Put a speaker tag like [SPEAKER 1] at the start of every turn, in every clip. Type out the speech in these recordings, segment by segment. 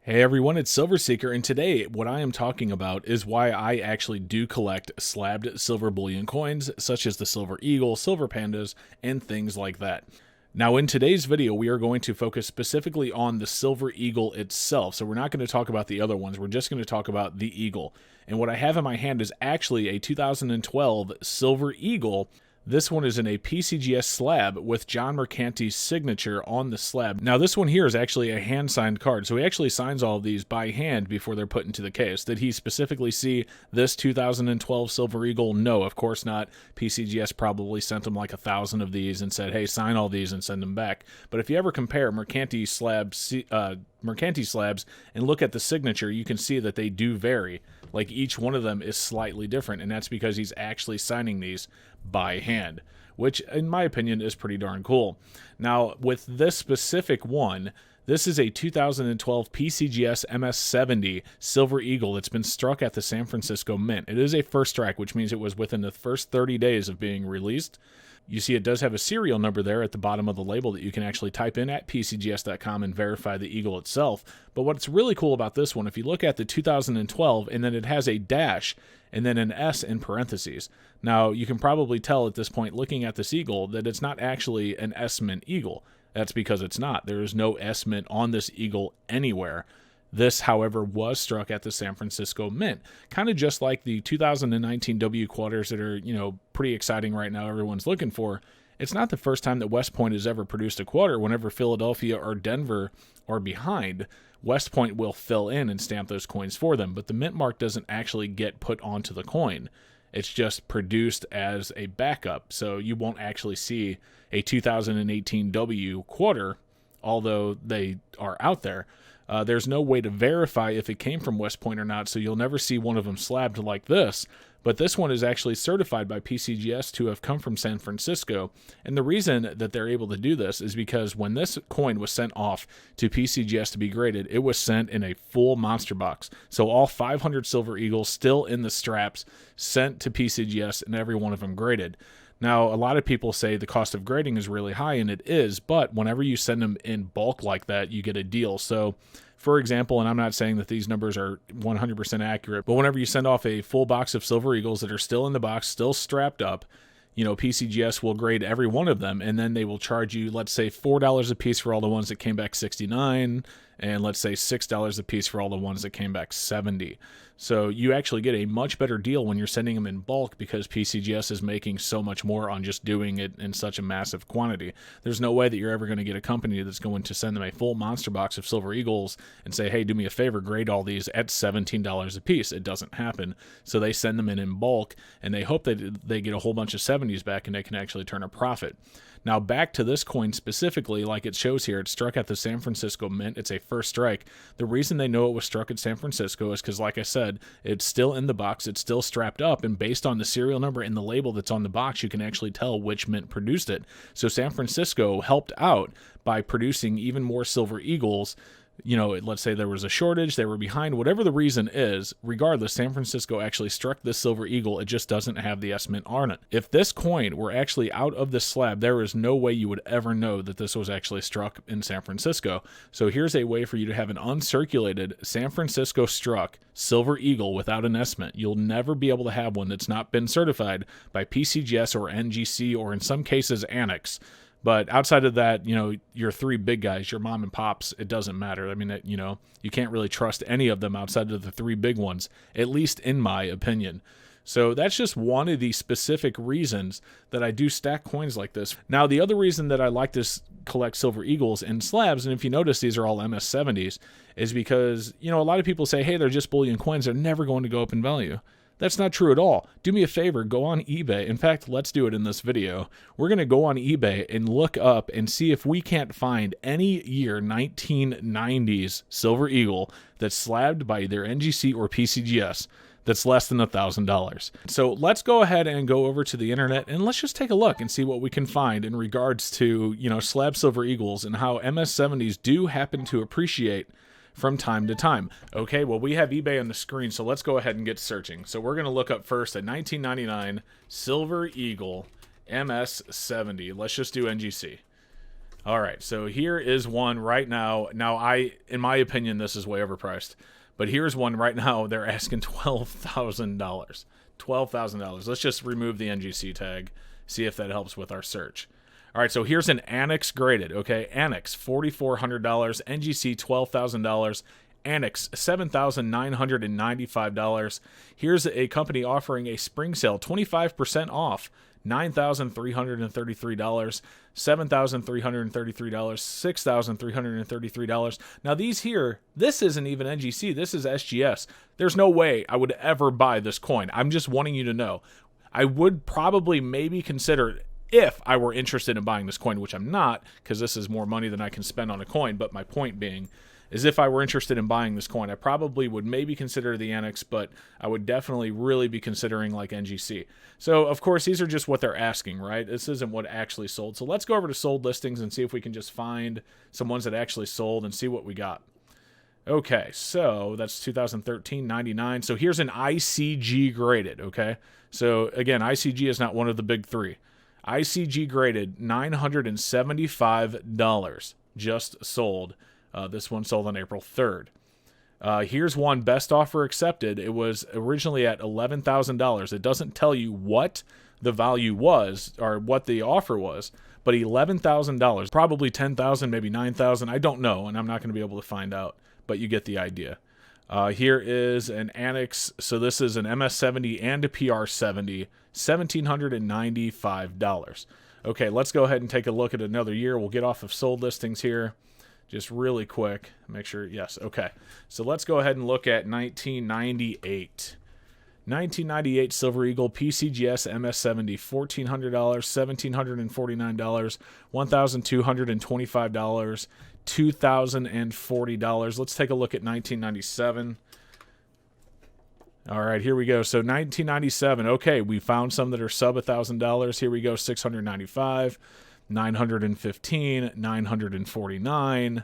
[SPEAKER 1] Hey everyone, it's Silver Seeker, and today what I am talking about is why I actually do collect slabbed silver bullion coins, such as the Silver Eagle, Silver Pandas, and things like that. Now in today's video, we are going to focus specifically on the Silver Eagle itself, so we're not going to talk about the other ones, we're just going to talk about the Eagle. And what I have in my hand is actually a 2012 Silver Eagle. This one is in a PCGS slab with John Mercanti's signature on the slab. Now this one here is actually a hand-signed card, so he actually signs all of these by hand before they're put into the case. Did he specifically see this 2012 Silver Eagle? No, of course not. PCGS probably sent him like 1,000 of these and said, hey, sign all these and send them back. But if you ever compare Mercanti slabs and look at the signature, you can see that they do vary. Like each one of them is slightly different, and that's because he's actually signing these by hand, which in my opinion is pretty darn cool. Now with this specific one, this is a 2012 PCGS MS70 Silver Eagle that's been struck at the San Francisco Mint. It is a first strike, which means it was within the first 30 days of being released. You see it does have a serial number there at the bottom of the label that you can actually type in at pcgs.com and verify the Eagle itself. But what's really cool about this one, if you look at the 2012, and then it has a dash and then an S in parentheses. Now, you can probably tell at this point, looking at this Eagle, that it's not actually an S-Mint Eagle. That's because it's not. There is no S-Mint on this Eagle anywhere. This, however, was struck at the San Francisco Mint. Kind of just like the 2019 W quarters that are, pretty exciting right now, everyone's looking for. It's not the first time that West Point has ever produced a quarter. Whenever Philadelphia or Denver are behind, West Point will fill in and stamp those coins for them. But the mint mark doesn't actually get put onto the coin. It's just produced as a backup. So you won't actually see a 2018 W quarter, although they are out there. There's no way to verify if it came from West Point or not, so you'll never see one of them slabbed like this. But this one is actually certified by PCGS to have come from San Francisco. And the reason that they're able to do this is because when this coin was sent off to PCGS to be graded, it was sent in a full monster box. So all 500 Silver Eagles still in the straps sent to PCGS, and every one of them graded. Now, a lot of people say the cost of grading is really high, and it is, but whenever you send them in bulk like that, you get a deal. So, for example, and I'm not saying that these numbers are 100% accurate, but whenever you send off a full box of Silver Eagles that are still in the box, still strapped up, PCGS will grade every one of them, and then they will charge you, let's say, $4 a piece for all the ones that came back 69, and let's say $6 a piece for all the ones that came back 70. So you actually get a much better deal when you're sending them in bulk because PCGS is making so much more on just doing it in such a massive quantity. There's no way that you're ever going to get a company that's going to send them a full monster box of Silver Eagles and say, hey, do me a favor, grade all these at $17 a piece. It doesn't happen. So they send them in bulk, and they hope that they get a whole bunch of 70s back and they can actually turn a profit. Now back to this coin specifically, like it shows here, it's struck at the San Francisco Mint. It's a first strike. The reason they know it was struck at San Francisco is because, like I said, it's still in the box, it's still strapped up, and based on the serial number and the label that's on the box, you can actually tell which mint produced it. So San Francisco helped out by producing even more Silver Eagles. Let's say there was a shortage, they were behind, whatever the reason is, regardless, San Francisco actually struck this Silver Eagle. It just doesn't have the S-Mint on it. If this coin were actually out of this slab, there is no way you would ever know that this was actually struck in San Francisco. So here's a way for you to have an uncirculated San Francisco struck Silver Eagle without an S-Mint. You'll never be able to have one that's not been certified by PCGS or NGC or in some cases Annex. But outside of that, your three big guys, your mom and pops, it doesn't matter. I mean, you can't really trust any of them outside of the three big ones, at least in my opinion. So that's just one of the specific reasons that I do stack coins like this. Now, the other reason that I like to collect Silver Eagles in slabs, and if you notice these are all MS70s, is because, a lot of people say, hey, they're just bullion coins. They're never going to go up in value. That's not true at all. Do me a favor, go on eBay. In fact, let's do it in this video. We're going to go on eBay and look up and see if we can't find any year 1990s Silver Eagle that's slabbed by either NGC or PCGS that's less than $1,000. So let's go ahead and go over to the internet and let's just take a look and see what we can find in regards to, Slabbed Silver Eagles and how MS70s do happen to appreciate from time to time. Okay, well, we have eBay on the screen, so let's go ahead and get searching. So we're going to look up first at 1999 Silver Eagle MS70. Let's just do NGC. All right, so here is one right now. Now, in my opinion, this is way overpriced, but here's one right now. They're asking $12,000. $12,000. Let's just remove the NGC tag, see if that helps with our search. All right, so here's an Annex graded, okay? Annex, $4,400. NGC, $12,000. Annex, $7,995. Here's a company offering a spring sale, 25% off, $9,333, $7,333, $6,333. Now these here, this isn't even NGC, this is SGS. There's no way I would ever buy this coin. I'm just wanting you to know. I would probably maybe consider it if I were interested in buying this coin, which I'm not, because this is more money than I can spend on a coin. But my point being is if I were interested in buying this coin, I probably would maybe consider the Annex, but I would definitely really be considering like NGC. So, of course, these are just what they're asking, right? This isn't what actually sold. So let's go over to sold listings and see if we can just find some ones that actually sold and see what we got. Okay, so that's 2013, 99. So here's an ICG graded, okay? So, again, ICG is not one of the big three. ICG graded, $975 just sold. This one sold on April 3rd. Here's one, best offer accepted. It was originally at $11,000. It doesn't tell you what the value was or what the offer was, but $11,000, probably $10,000, maybe $9,000. I don't know, and I'm not going to be able to find out, but you get the idea. Here is an Annex. So this is an MS70 and a PR70, $1,795. Okay, let's go ahead and take a look at another year. We'll get off of sold listings here. Just really quick, make sure, yes, okay. So let's go ahead and look at 1998. 1998 Silver Eagle PCGS MS70, $1,400, $1,749, $1,225, $2,040. Let's take a look at 1997. All right, here we go. So 1997, okay, we found some that are sub $1,000. Here we go, $695. 915, 949.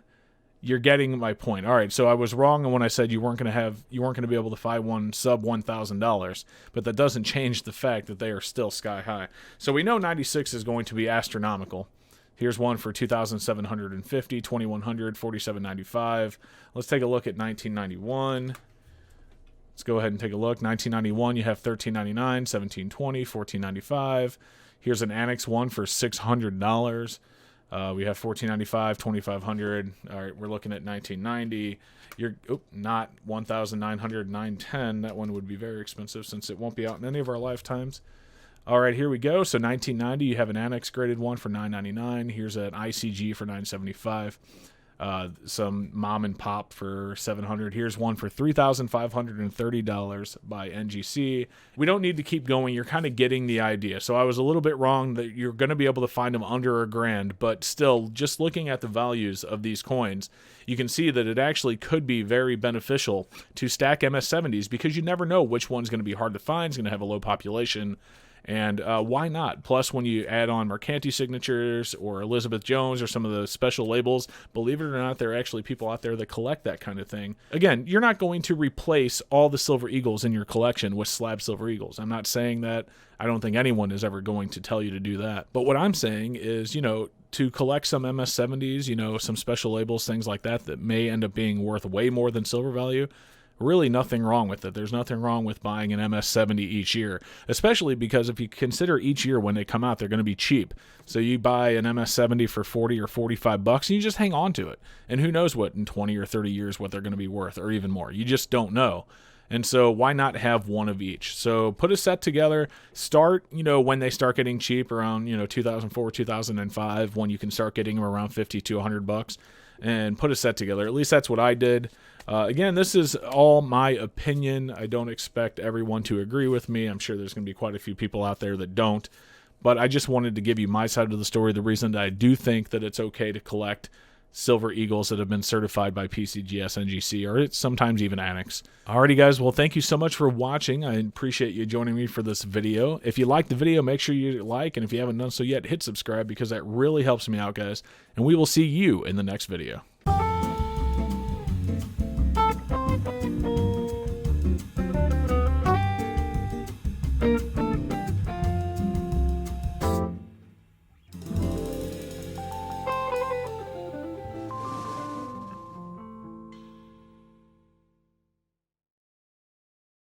[SPEAKER 1] You're getting my point. All right, so I was wrong when I said you weren't going to be able to find one sub $1,000, but that doesn't change the fact that they are still sky high. So we know 96 is going to be astronomical. Here's one for 2,750, 2,100, 47.95. Let's take a look at 1991. Let's go ahead and take a look. 1991, you have 13.99, 17.20, 14.95. Here's an Annex one for $600. We have $1,495, $2,500. All right, we're looking at 1990. You're not 1,900, 910. That one would be very expensive since it won't be out in any of our lifetimes. All right, here we go. So 1990, you have an Annex graded one for $999. Here's an ICG for $975. Some mom and pop for $700. Here's one for $3,530 by NGC. We don't need to keep going. You're kind of getting the idea. So I was a little bit wrong that you're going to be able to find them under $1,000, but still, just looking at the values of these coins, you can see that it actually could be very beneficial to stack MS70s because you never know which one's going to be hard to find. It's going to have a low population. And why not? Plus, when you add on Mercanti signatures or Elizabeth Jones or some of the special labels, believe it or not, there are actually people out there that collect that kind of thing. Again, you're not going to replace all the Silver Eagles in your collection with Slabbed Silver Eagles. I'm not saying that. I don't think anyone is ever going to tell you to do that. But what I'm saying is, to collect some MS70s, some special labels, things like that may end up being worth way more than silver value. Really nothing wrong with it. There's nothing wrong with buying an MS70 each year, especially because if you consider each year when they come out, they're going to be cheap. So you buy an MS70 for 40 or 45 bucks and you just hang on to it. And who knows what in 20 or 30 years what they're going to be worth or even more. You just don't know. And so why not have one of each? So put a set together, start, when they start getting cheap around, 2004, 2005, when you can start getting them around 50 to 100 bucks and put a set together. At least that's what I did. Again, this is all my opinion. I don't expect everyone to agree with me. I'm sure there's going to be quite a few people out there that don't. But I just wanted to give you my side of the story, the reason that I do think that it's okay to collect Silver Eagles that have been certified by PCGS, NGC, or it's sometimes even Annex. Alrighty, guys. Well, thank you so much for watching. I appreciate you joining me for this video. If you liked the video, make sure you like, and if you haven't done so yet, hit subscribe because that really helps me out, guys. And we will see you in the next video.